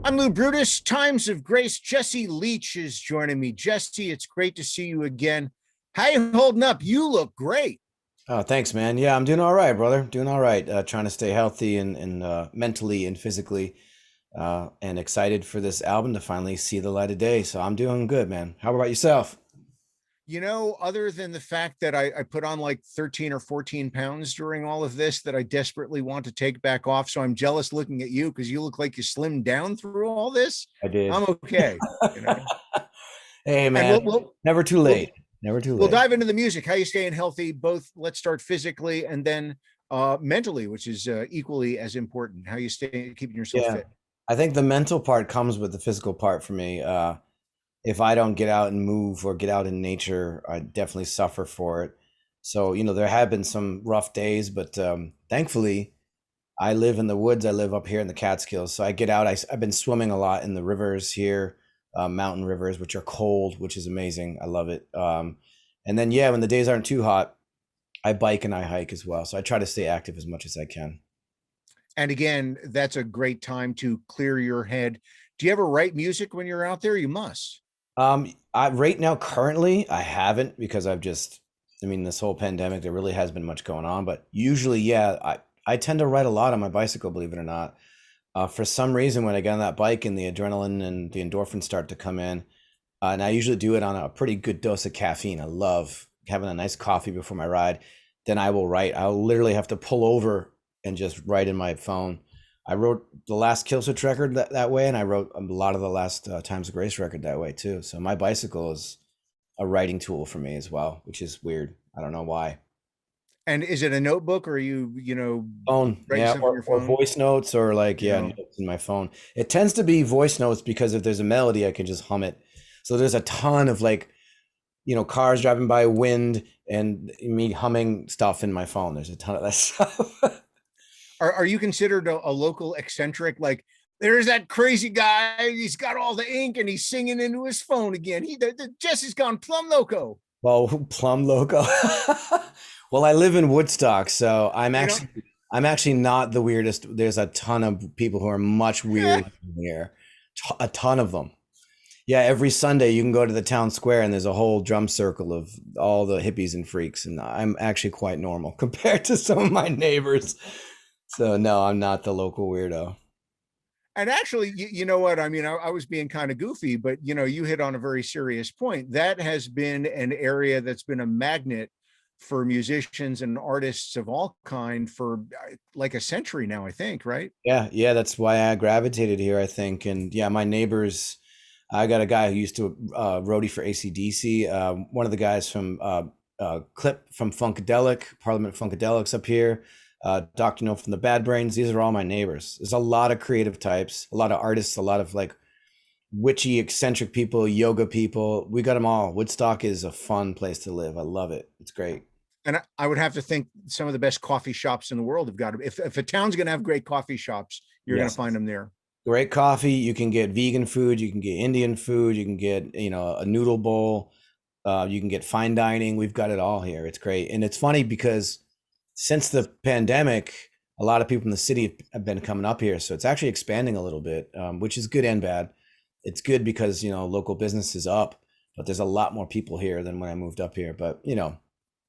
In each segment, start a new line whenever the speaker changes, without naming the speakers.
I'm Lou Brutus. Times of Grace. Jesse Leach is joining me. Jesse, it's great to see you again. How you holding up? You look great.
Oh, thanks, man. Yeah, I'm doing all right, brother. Doing all right. Trying to stay healthy and mentally and physically, and excited for this album to finally see the light of day. So I'm doing good, man. How about yourself?
Other than the fact that I put on like 13 or 14 pounds during all of this that I desperately want to take back off. So I'm jealous looking at you because you look like you slimmed down through all this.
I did.
I'm okay, you know.
Hey,
And
man.
we'll
Never too
we'll
late. Never too
we'll
late.
dive into the music. How you staying healthy? Both. Let's start physically and then mentally, which is equally as important. How you stay keeping yourself
Yeah.
fit.
I think the mental part comes with the physical part for me. If I don't get out and move or get out in nature, I definitely suffer for it. So, there have been some rough days, but thankfully, I live in the woods. I live up here in the Catskills. So I get out. I've been swimming a lot in the rivers here, mountain rivers, which are cold, which is amazing. I love it. And then, yeah, when the days aren't too hot, I bike and I hike as well. So I try to stay active as much as I can.
And again, that's a great time to clear your head. Do you ever write music when you're out there? You must.
Right now, currently, I haven't because I mean, this whole pandemic, there really has been much going on. But usually, yeah, I tend to ride a lot on my bicycle, believe it or not. For some reason, when I get on that bike and the adrenaline and the endorphins start to come in, and I usually do it on a pretty good dose of caffeine. I love having a nice coffee before my ride. Then I will write. I'll literally have to pull over and just write in my phone. I wrote the last Killswitch record that way, and I wrote a lot of the last Times of Grace record that way too. So my bicycle is a writing tool for me as well, which is weird. I don't know why.
And is it a notebook or are
Phone,
writing
yeah,
stuff on your
or
phone?
voice notes, or like,
You
yeah,
know,
notes in my phone. It tends to be voice notes because if there's a melody, I can just hum it. So there's a ton of like, cars driving by, wind, and me humming stuff in my phone. There's a ton of that stuff.
are you considered a local eccentric? Like, there's that crazy guy. He's got all the ink and he's singing into his phone again. Jesse's gone plum loco.
Well, Plum Loco. Well, I live in Woodstock, so
You know,
I'm actually not the weirdest. There's a ton of people who are much weirder than here. A ton of them. Yeah, every Sunday you can go to the town square and there's a whole drum circle of all the hippies and freaks, and I'm actually quite normal compared to some of my neighbors. So no, I'm not the local weirdo.
and actually, you know what? I mean, I was being kind of goofy, but you hit on a very serious point. That has been an area that's been a magnet for musicians and artists of all kind for like a century now, I think, right?
Yeah, yeah, that's why I gravitated here, I think. And yeah, my neighbors, I got a guy who used to roadie for AC/DC. One of the guys from Clip from Funkadelic, Parliament Funkadelics up here. Dr. No from the Bad Brains. These are all my neighbors. There's a lot of creative types, a lot of artists, a lot of like witchy, eccentric people, yoga people. We got them all. Woodstock is a fun place to live. I love it. It's great.
And I would have to think some of the best coffee shops in the world have got to. If a town's going to have great coffee shops, you're going to
Yes.
find them there.
Great coffee. You can get vegan food. You can get Indian food. You can get, a noodle bowl. You can get fine dining. We've got it all here. It's great. And it's funny because since the pandemic, a lot of people in the city have been coming up here. So it's actually expanding a little bit, which is good and bad. It's good because, local business is up, but there's a lot more people here than when I moved up here. But,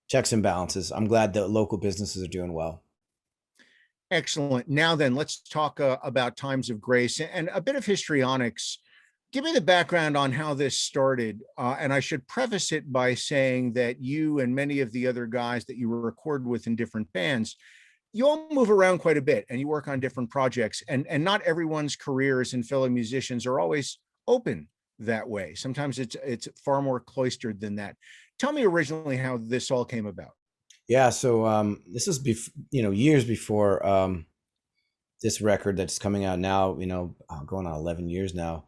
checks and balances. I'm glad that local businesses are doing well.
Excellent. Now then, let's talk about Times of Grace and a bit of histrionics. Give me the background on how this started. And I should preface it by saying that you and many of the other guys that you record with in different bands, you all move around quite a bit and you work on different projects. And not everyone's careers and fellow musicians are always open that way. Sometimes it's far more cloistered than that. Tell me originally how this all came about.
Yeah. So this is, years before this record that's coming out now, going on 11 years now.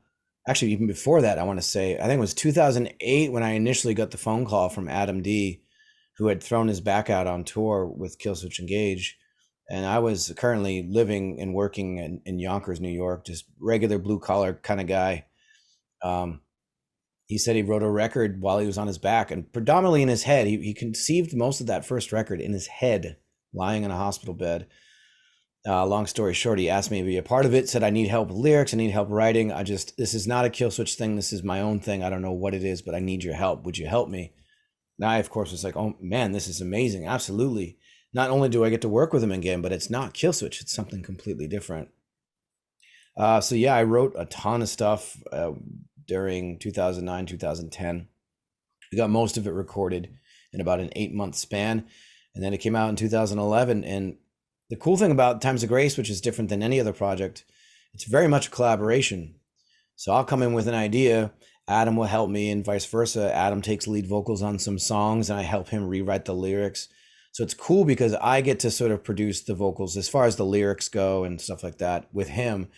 Actually, even before that, I want to say, I think it was 2008 when I initially got the phone call from Adam D, who had thrown his back out on tour with Killswitch Engage. And I was currently living and working in Yonkers, New York, just regular blue collar kind of guy. Um, he said he wrote a record while he was on his back and predominantly in his head. He conceived most of that first record in his head, lying in a hospital bed. Long story short, he asked me to be a part of it, said I need help with lyrics, I need help writing. This is not a Kill Switch thing. This is my own thing. I don't know what it is, but I need your help. Would you help me? And I, of course, was like, oh man, this is amazing. Absolutely. Not only do I get to work with him again, but it's not Kill Switch. It's something completely different. So yeah, I wrote a ton of stuff during 2009, 2010. We got most of it recorded in about an 8-month span. And then it came out in 2011. And the cool thing about Times of Grace, which is different than any other project, it's very much a collaboration. So I'll come in with an idea, Adam will help me, and vice versa. Adam takes lead vocals on some songs and I help him rewrite the lyrics. So it's cool because I get to sort of produce the vocals as far as the lyrics go and stuff like that with him.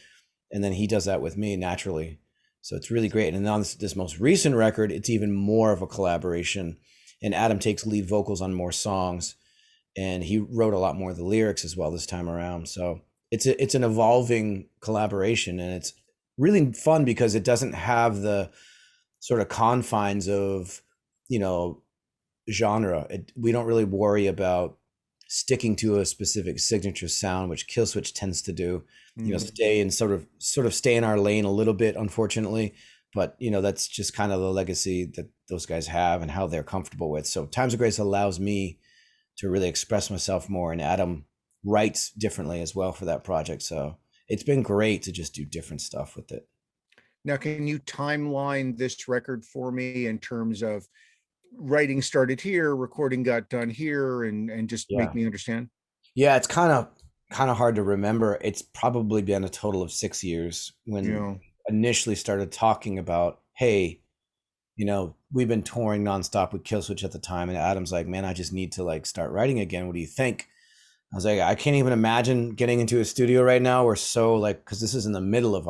And then he does that with me naturally. So it's really great. And on this most recent record, it's even more of a collaboration. And Adam takes lead vocals on more songs. And he wrote a lot more of the lyrics as well this time around. So it's an evolving collaboration. And it's really fun because it doesn't have the sort of confines of, genre. We don't really worry about sticking to a specific signature sound, which Kill Switch tends to do. Stay and sort of stay in our lane a little bit, unfortunately. But that's just kind of the legacy that those guys have and how they're comfortable with. So Times of Grace allows me to really express myself more, and Adam writes differently as well for that project. So it's been great to just do different stuff with it.
Now, can you timeline this record for me in terms of writing started here, recording got done here, and just make
Yeah.
me understand?
Yeah, it's kind of hard to remember. It's probably been a total of 6 years when initially started talking about, hey, we've been touring nonstop with Kill Switch at the time, and Adam's like, man, I just need to start writing again. What do you think? I was like, I can't even imagine getting into a studio right now. We're so because this is in the middle of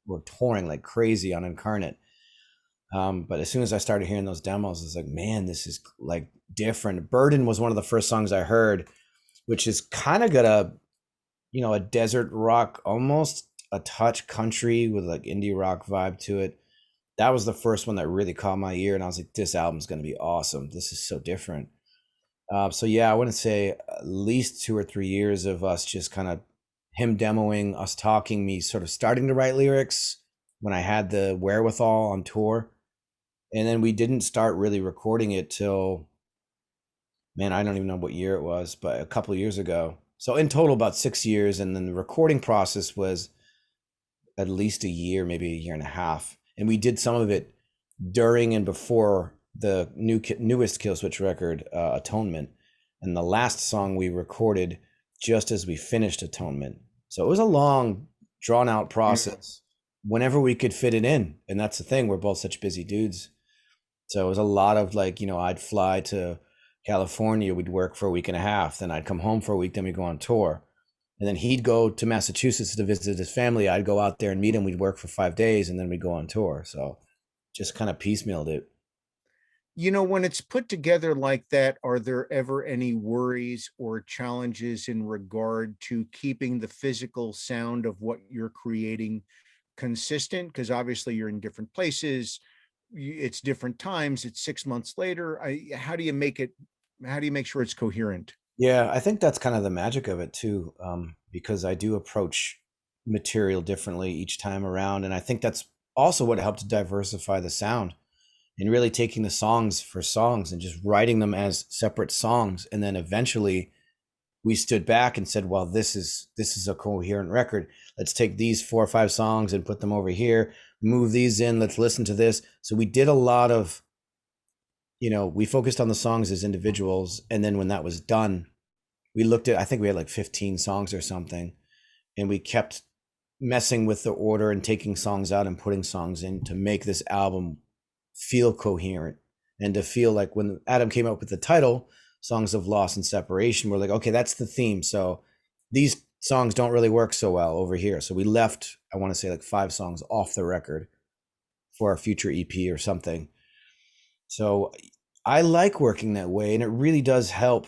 we're touring like crazy on Incarnate. But as soon as I started hearing those demos, I was like, man, this is different. Burden was one of the first songs I heard, which is kind of got a desert rock, almost a touch country with indie rock vibe to it. That was the first one that really caught my ear. And I was like, this album's going to be awesome. This is so different. So yeah, I wouldn't say at least 2 or 3 years of us just kind of him demoing, us talking, me sort of starting to write lyrics when I had the wherewithal on tour. And then we didn't start really recording it till, man, I don't even know what year it was, but a couple of years ago. So in total, about 6 years. And then the recording process was at least a year, maybe a year and a half. And we did some of it during and before the newest Kill Switch record, Atonement. And the last song we recorded just as we finished Atonement. So it was a long, drawn out process whenever we could fit it in. And that's the thing, we're both such busy dudes. So it was a lot of I'd fly to California, we'd work for a week and a half, then I'd come home for a week, then we'd go on tour. And then he'd go to Massachusetts to visit his family. I'd go out there and meet him. We'd work for 5 days and then we'd go on tour. So just kind of piecemealed it.
When it's put together like that, are there ever any worries or challenges in regard to keeping the physical sound of what you're creating consistent? Because obviously you're in different places, it's different times, it's 6 months later. How do you make sure it's coherent?
Yeah, I think that's kind of the magic of it too, because I do approach material differently each time around. And I think that's also what helped to diversify the sound and really taking the songs for songs and just writing them as separate songs. And then eventually we stood back and said, well, this is a coherent record. Let's take these 4 or 5 songs and put them over here, move these in, let's listen to this. So we did a lot of, we focused on the songs as individuals. And then when that was done, we looked at, I think we had 15 songs or something, and we kept messing with the order and taking songs out and putting songs in to make this album feel coherent and to feel like when Adam came up with the title, Songs of Loss and Separation, we're like, okay, that's the theme. So these songs don't really work so well over here. So we left, I want to say 5 songs off the record for a future EP or something. So I like working that way, and it really does help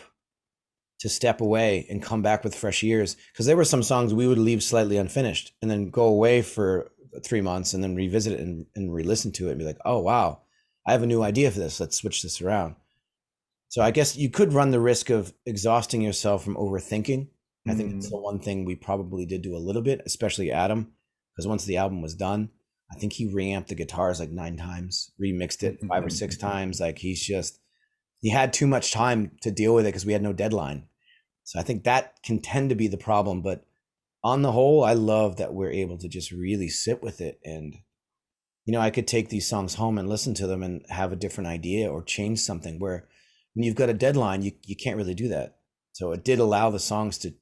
to step away and come back with fresh ears, because there were some songs we would leave slightly unfinished and then go away for 3 months and then revisit it and re-listen to it and be like, oh, wow, I have a new idea for this. Let's switch this around. So I guess you could run the risk of exhausting yourself from overthinking I think that's the
Mm.
one thing we probably did do a little bit, especially Adam, because once the album was done, I think he reamped the guitars like 9 times, remixed it 5 or 6 times. Like he had too much time to deal with it because we had no deadline. So I think that can tend to be the problem. But on the whole, I love that we're able to just really sit with it. And, I could take these songs home and listen to them and have a different idea or change something where when you've got a deadline, you can't really do that. So it did allow the songs to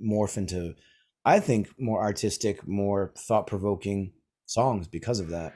morph into, I think, more artistic, more thought provoking songs because of that.